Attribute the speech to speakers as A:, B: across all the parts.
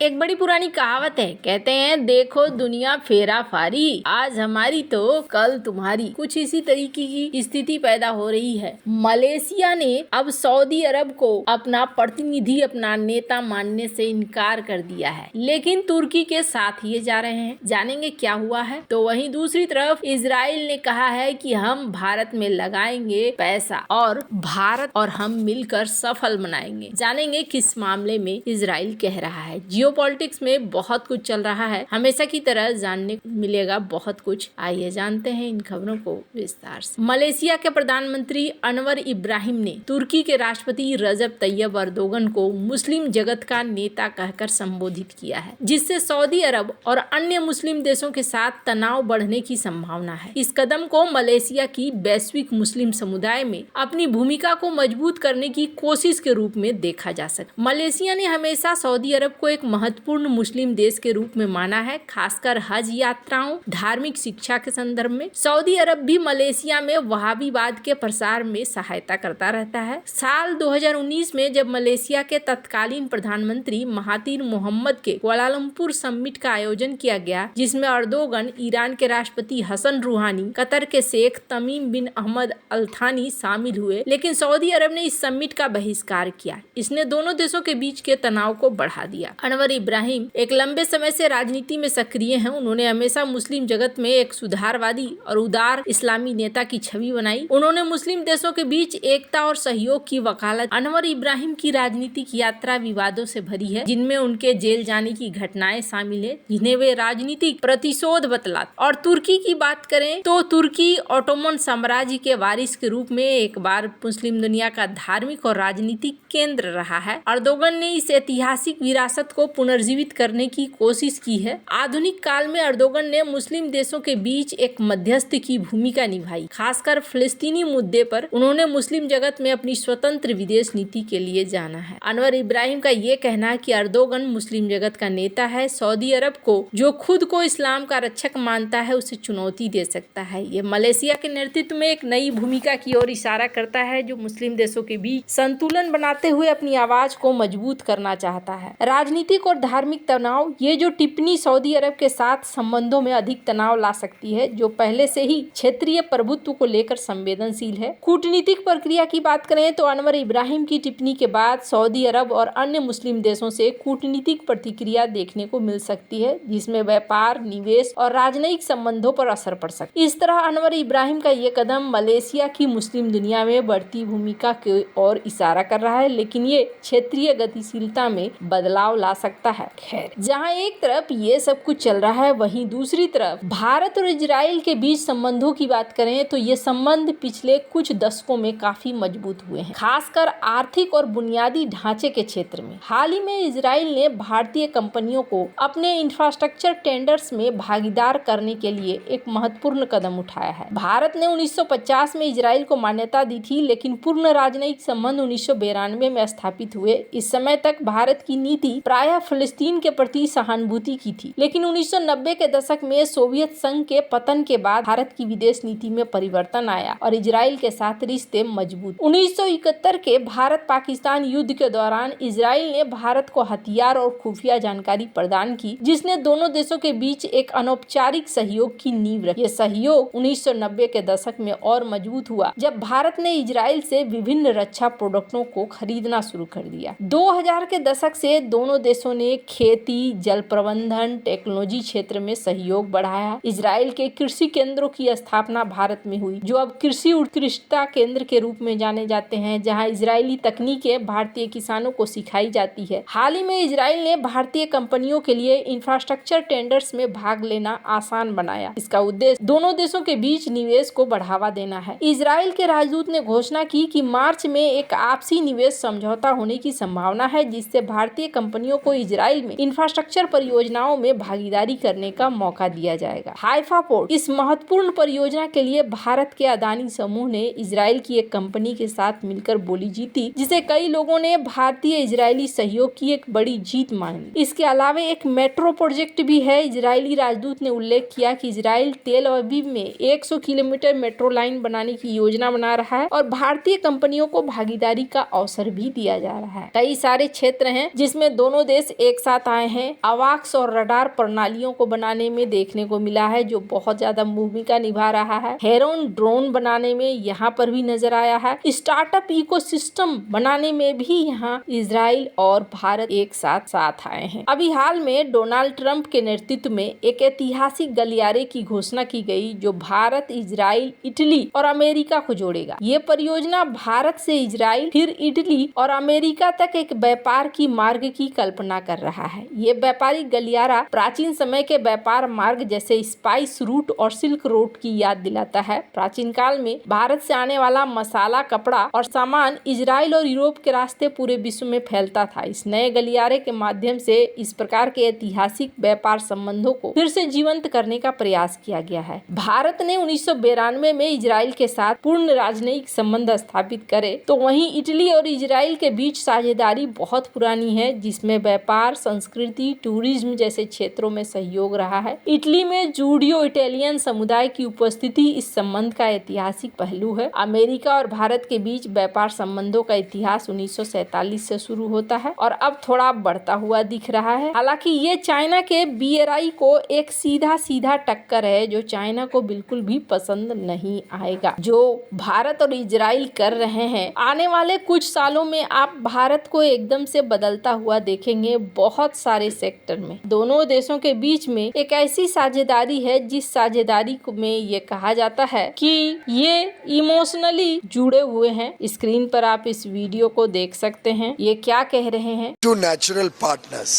A: एक बड़ी पुरानी कहावत है, कहते हैं देखो दुनिया फेरा फारी, आज हमारी तो कल तुम्हारी। कुछ इसी तरीके की स्थिति पैदा हो रही है। मलेशिया ने अब सऊदी अरब को अपना प्रतिनिधि, अपना नेता मानने से इनकार कर दिया है, लेकिन तुर्की के साथ ये जा रहे हैं। जानेंगे क्या हुआ है। तो वहीं दूसरी तरफ इजराइल ने कहा है कि हम भारत में लगाएंगे पैसा और भारत और हम मिलकर सफल बनाएंगे। जानेंगे किस मामले में इजराइल कह रहा है। जियोपॉलिटिक्स में बहुत कुछ चल रहा है, हमेशा की तरह जानने को मिलेगा बहुत कुछ। आइए जानते हैं इन खबरों को विस्तार से। मलेशिया के प्रधानमंत्री अनवर इब्राहिम ने तुर्की के राष्ट्रपति रजब तैयब अर्दोगन को मुस्लिम जगत का नेता कहकर संबोधित किया है, जिससे सऊदी अरब और अन्य मुस्लिम देशों के साथ तनाव बढ़ने की संभावना है। इस कदम को मलेशिया की वैश्विक मुस्लिम समुदाय में अपनी भूमिका को मजबूत करने की कोशिश के रूप में देखा जा सकता। मलेशिया ने हमेशा सऊदी अरब को एक महत्वपूर्ण मुस्लिम देश के रूप में माना है, खासकर हज यात्राओं, धार्मिक शिक्षा के संदर्भ में। सऊदी अरब भी मलेशिया में वहाबीवाद के प्रसार में सहायता करता रहता है। साल 2019 में जब मलेशिया के तत्कालीन प्रधानमंत्री महातीर मोहम्मद के कुआलालंपुर समिट का आयोजन किया गया, जिसमें अर्दोगन, ईरान के राष्ट्रपति हसन रूहानी, कतर के शेख तमीम बिन अहमद अल थानी शामिल हुए, लेकिन सऊदी अरब ने इस समिट का बहिष्कार किया। इसने दोनों देशों के बीच के तनाव को बढ़ा दिया। अनवर इब्राहिम एक लंबे समय से राजनीति में सक्रिय हैं। उन्होंने हमेशा मुस्लिम जगत में एक सुधारवादी और उदार इस्लामी नेता की छवि बनाई। उन्होंने मुस्लिम देशों के बीच एकता और सहयोग की वकालत। अनवर इब्राहिम की राजनीतिक यात्रा विवादों से भरी है, जिनमें उनके जेल जाने की घटनाएं शामिल है, जिन्हें वे राजनीतिक प्रतिशोध बतलाते। और तुर्की की बात करें तो तुर्की ऑटोमन साम्राज्य के वारिस के रूप में एक बार मुस्लिम दुनिया का धार्मिक और राजनीतिक केंद्र रहा है। अर्दोगन ने इस ऐतिहासिक विरासत को पुनर्जीवित करने की कोशिश की है। आधुनिक काल में अर्दोगन ने मुस्लिम देशों के बीच एक मध्यस्थ की भूमिका निभाई, खासकर फिलिस्तीनी मुद्दे पर। उन्होंने मुस्लिम जगत में अपनी स्वतंत्र विदेश नीति के लिए जाना है। अनवर इब्राहिम का ये कहना है कि अर्दोगन मुस्लिम जगत का नेता है। सऊदी अरब को, जो खुद को इस्लाम का रक्षक मानता है, उसे चुनौती दे सकता है। ये मलेशिया के नेतृत्व में एक नई भूमिका की ओर इशारा करता है, जो मुस्लिम देशों के बीच संतुलन बनाते हुए अपनी आवाज को मजबूत करना चाहता है। राजनीतिक और धार्मिक तनाव, ये जो टिप्पणी सऊदी अरब के साथ संबंधों में अधिक तनाव ला सकती है, जो पहले से ही क्षेत्रीय प्रभुत्व को लेकर संवेदनशील है। कूटनीतिक प्रक्रिया की बात करें तो अनवर इब्राहिम की टिप्पणी के बाद सऊदी अरब और अन्य मुस्लिम देशों से कूटनीतिक प्रतिक्रिया देखने को मिल सकती है, जिसमें व्यापार, निवेश और राजनयिक संबंधों पर असर पड़ सकता है। इस तरह अनवर इब्राहिम का ये कदम मलेशिया की मुस्लिम दुनिया में बढ़ती भूमिका की ओर इशारा कर रहा है, लेकिन ये क्षेत्रीय गतिशीलता में बदलाव ला सकता है। खैर, जहां एक तरफ ये सब कुछ चल रहा है, वहीं दूसरी तरफ भारत और इजराइल के बीच संबंधों की बात करें तो ये संबंध पिछले कुछ दशकों में काफी मजबूत हुए हैं, खासकर आर्थिक और बुनियादी ढांचे के क्षेत्र में। हाल ही में इजराइल ने भारतीय कंपनियों को अपने इंफ्रास्ट्रक्चर टेंडर्स में भागीदार करने के लिए एक महत्वपूर्ण कदम उठाया है। भारत ने 1950 में इजराइल को मान्यता दी थी, लेकिन पूर्ण राजनयिक संबंध 1992 में स्थापित हुए। इस समय तक भारत की नीति प्रायः फिलिस्तीन के प्रति सहानुभूति की थी, लेकिन 1990 के दशक में सोवियत संघ के पतन के बाद भारत की विदेश नीति में परिवर्तन आया और इजराइल के साथ रिश्ते मजबूत। 1971 के भारत पाकिस्तान युद्ध के दौरान इजराइल ने भारत को हथियार और खुफिया जानकारी प्रदान की, जिसने दोनों देशों के बीच एक अनौपचारिक सहयोग की नींव रखी। यह सहयोग 1990 के दशक में और मजबूत हुआ, जब भारत ने इजराइल से विभिन्न रक्षा प्रोडक्टों को खरीदना शुरू कर दिया। 2000 के दशक से दोनों देशों ने खेती, जल प्रबंधन, टेक्नोलॉजी क्षेत्र में सहयोग बढ़ाया। इजराइल के कृषि केंद्रों की स्थापना भारत में हुई, जो अब कृषि उत्कृष्टता केंद्र के रूप में जाने जाते हैं, जहां इजरायली तकनीकें भारतीय किसानों को सिखाई जाती है। हाल ही में इजराइल ने भारतीय कंपनियों के लिए इंफ्रास्ट्रक्चर टेंडर्स में भाग लेना आसान बनाया। इसका उद्देश्य दोनों देशों के बीच निवेश को बढ़ावा देना है। इजराइल के राजदूत ने घोषणा की कि मार्च में एक आपसी निवेश समझौता होने की संभावना है, जिससे भारतीय कंपनियों को इजराइल में इंफ्रास्ट्रक्चर परियोजनाओं में भागीदारी करने का मौका दिया जाएगा। हाइफा पोर्ट, इस महत्वपूर्ण परियोजना के लिए भारत के अदानी समूह ने इजराइल की एक कंपनी के साथ मिलकर बोली जीती, जिसे कई लोगों ने भारतीय इजरायली सहयोग की एक बड़ी जीत मानी। इसके अलावा एक मेट्रो प्रोजेक्ट भी है। इजरायली राजदूत ने उल्लेख किया कि इजराइल तेल अवीव में 100 किलोमीटर मेट्रो लाइन बनाने की योजना बना रहा है और भारतीय कंपनियों को भागीदारी का अवसर भी दिया जा रहा है। कई सारे क्षेत्र हैं जिसमें दोनों देश देश एक साथ आए हैं। अवाक्स और रडार प्रणालियों को बनाने में देखने को मिला है जो बहुत ज्यादा भूमिका निभा रहा है। हेरोन ड्रोन बनाने में यहाँ पर भी नजर आया है। स्टार्टअप इकोसिस्टम बनाने में भी यहाँ इजराइल और भारत एक साथ साथ आए हैं। अभी हाल में डोनाल्ड ट्रंप के नेतृत्व में एक ऐतिहासिक गलियारे की घोषणा की गई जो भारत, इजराइल, इटली और अमेरिका को जोड़ेगा। ये परियोजना भारत से इजराइल, फिर इटली और अमेरिका तक एक व्यापार की मार्ग की कल्पना कर रहा है। ये व्यापारिक गलियारा प्राचीन समय के व्यापार मार्ग जैसे स्पाइस रूट और सिल्क रोड की याद दिलाता है। प्राचीन काल में भारत से आने वाला मसाला, कपड़ा और सामान इजराइल और यूरोप के रास्ते पूरे विश्व में फैलता था। इस नए गलियारे के माध्यम से इस प्रकार के ऐतिहासिक व्यापार संबंधों को फिर से जीवंत करने का प्रयास किया गया है। भारत ने 1992 में इजराइल के साथ पूर्ण राजनयिक संबंध स्थापित करे तो वहीं इटली और इजराइल के बीच साझेदारी बहुत पुरानी है जिसमें व्यापार, संस्कृति, टूरिज्म जैसे क्षेत्रों में सहयोग रहा है। इटली में जूडियो इटालियन समुदाय की उपस्थिति इस संबंध का ऐतिहासिक पहलू है। अमेरिका और भारत के बीच व्यापार संबंधों का इतिहास 1947 से शुरू होता है और अब थोड़ा बढ़ता हुआ दिख रहा है। हालांकि ये चाइना के BRI को एक सीधा टक्कर है जो चाइना को बिल्कुल भी पसंद नहीं आएगा। जो भारत और इजराइल कर रहे हैं, आने वाले कुछ सालों में आप भारत को एकदम से बदलता हुआ देखेंगे बहुत सारे सेक्टर में। दोनों देशों के बीच में एक ऐसी साझेदारी है जिस साझेदारी में ये कहा जाता है कि ये इमोशनली जुड़े हुए हैं। स्क्रीन पर आप इस वीडियो को देख सकते हैं। ये क्या कह रहे हैं?
B: Two natural partners.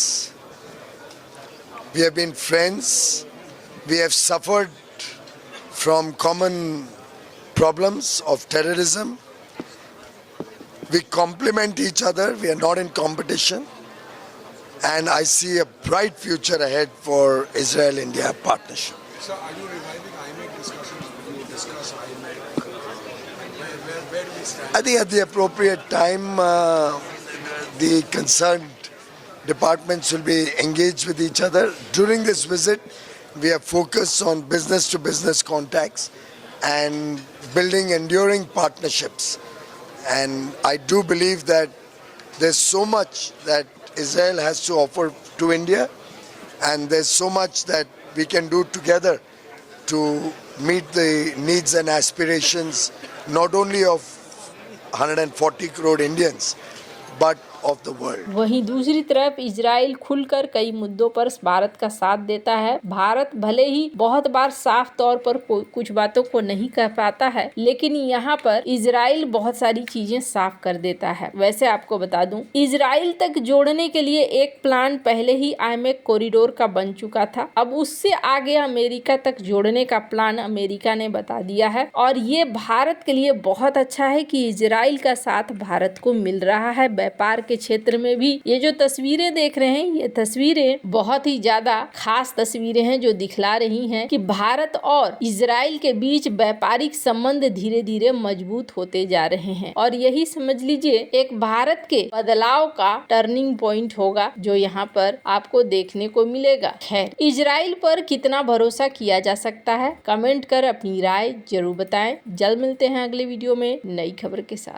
B: We have been friends. We have suffered from common problems of terrorism. We complement each other. We are not in competition. And I see a bright future ahead for Israel-India partnership.
C: So are you reviving IMEC discussions? Will you discuss IMEC? Where do we stand?
B: I think at the appropriate time, the concerned departments will be engaged with each other. During this visit, we are focused on business-to-business contacts and building enduring partnerships. And I do believe that there's so much that Israel has to offer to India, and there's so much that we can do together to meet the needs and aspirations not only of 140 crore Indians, but of the world.
A: वहीं दूसरी तरफ Israel खुलकर कई मुद्दों पर भारत का साथ देता है। भारत भले ही बहुत बार साफ तौर पर कुछ बातों को नहीं कह पाता है, लेकिन यहाँ पर इजराइल बहुत सारी चीजें साफ कर देता है। वैसे आपको बता दूं, इजराइल तक जोड़ने के लिए एक प्लान पहले ही IMEC कॉरिडोर का बन चुका था। अब उससे आगे अमेरिका तक जोड़ने का प्लान अमेरिका ने बता दिया है और ये भारत के लिए बहुत अच्छा है कि इजराइल का साथ भारत को मिल रहा है। व्यापार के क्षेत्र में भी ये जो तस्वीरें देख रहे हैं, ये तस्वीरें बहुत ही ज्यादा खास तस्वीरें हैं जो दिखला रही हैं कि भारत और इजराइल के बीच व्यापारिक संबंध धीरे धीरे मजबूत होते जा रहे हैं और यही समझ लीजिए एक भारत के बदलाव का टर्निंग पॉइंट होगा जो यहाँ पर आपको देखने को मिलेगा। खैर, इजराइल पर कितना भरोसा किया जा सकता है, कमेंट कर अपनी राय जरूर बताएं। जल्द मिलते हैं अगले वीडियो में नई खबर के साथ।